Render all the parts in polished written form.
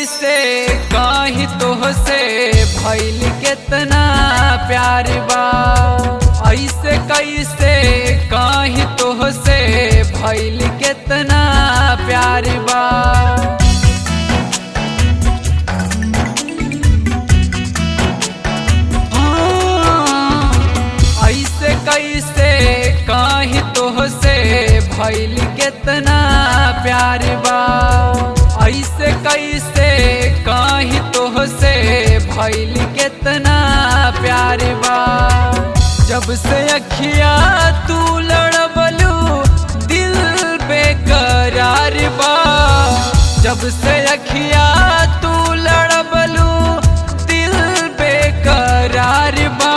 कैसे कहीं तोहसे भइल केतना प्यार बा। ऐसे कैसे कहीं तोहसे भइल केतना प्यार बा। ऐसे कैसे कहीं तोहसे भइल केतना प्यार बा। ऐसे कैसे कहीं तोहसे भइल केतना प्यार बा। जब से अखिया तू लड़बलू दिल बेकरार बा। जब से अखिया तू लड़बलू दिल बेकरार बा।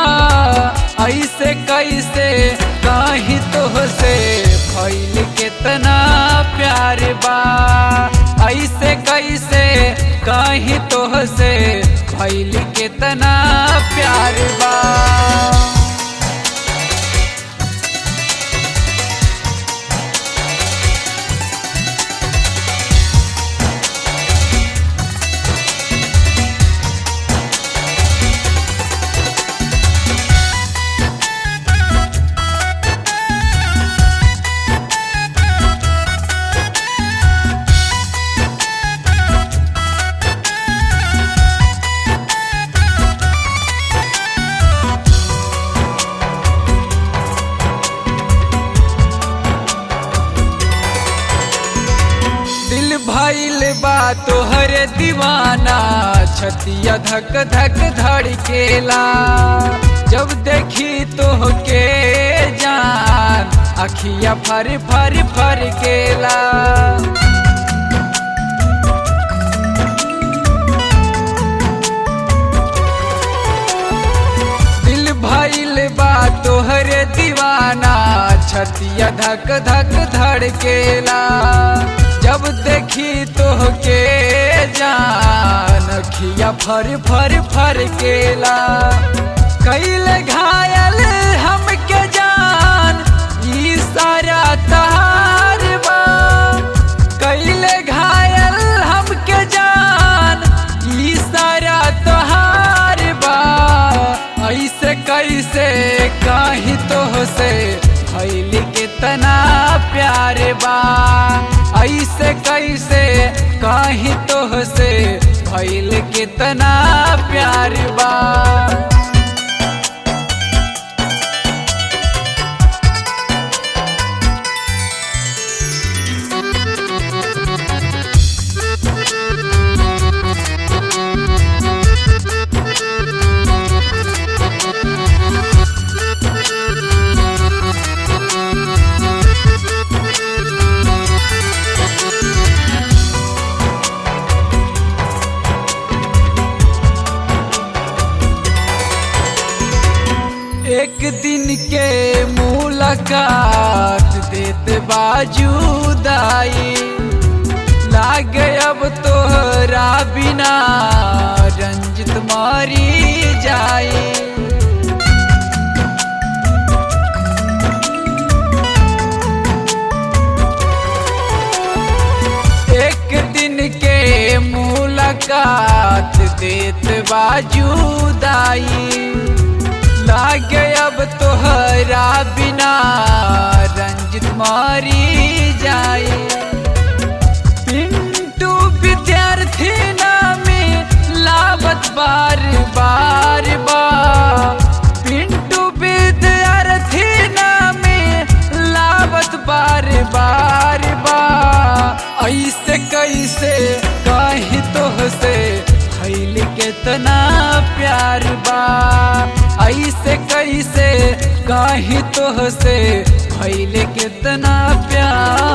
ऐसे कैसे कहीं तोहसे भइल केतना प्यार बा। ऐसे कैसे कहीं तोहसे भइल केतना प्यार बा। दिल भइल बा तोहरे दीवाना छतिया धक धक धड़केला। जब देखी तोहके जान अखिया फर फर फरकेला। दिल भइल बा तोहरे दीवाना छतिया धक धक धड़केला। जब देखी तोहके जान अखिया फर फर फरकेला। कैले घायल हमके जान ई सारा तहार बा। कैले घायल हमके जान ई सारा तहार बा। ऐसे कैसे कहीं तोहसे भइल केतना प्यार बा। ऐसे कैसे कहीं तोहसे भइल केतना प्यार बा। एक दिन के मुलाकात देत बाजुदाई। लागे अब तोहरा बिना रंजित मारी जाई। एक दिन के मुलाकात देत बाजुदाई। लागे अब तोहरा बिना रंजित मारी जाए। पिंटू विद्यार्थी नामे लावत बार बार बा। पिंटू विद्यार्थी नामे लावत बार बार बा। ऐसे कैसे कहीं तोहसे भइल केतना प्यार बा। ऐसे कैसे कहीं तोहसे भइल केतना प्यार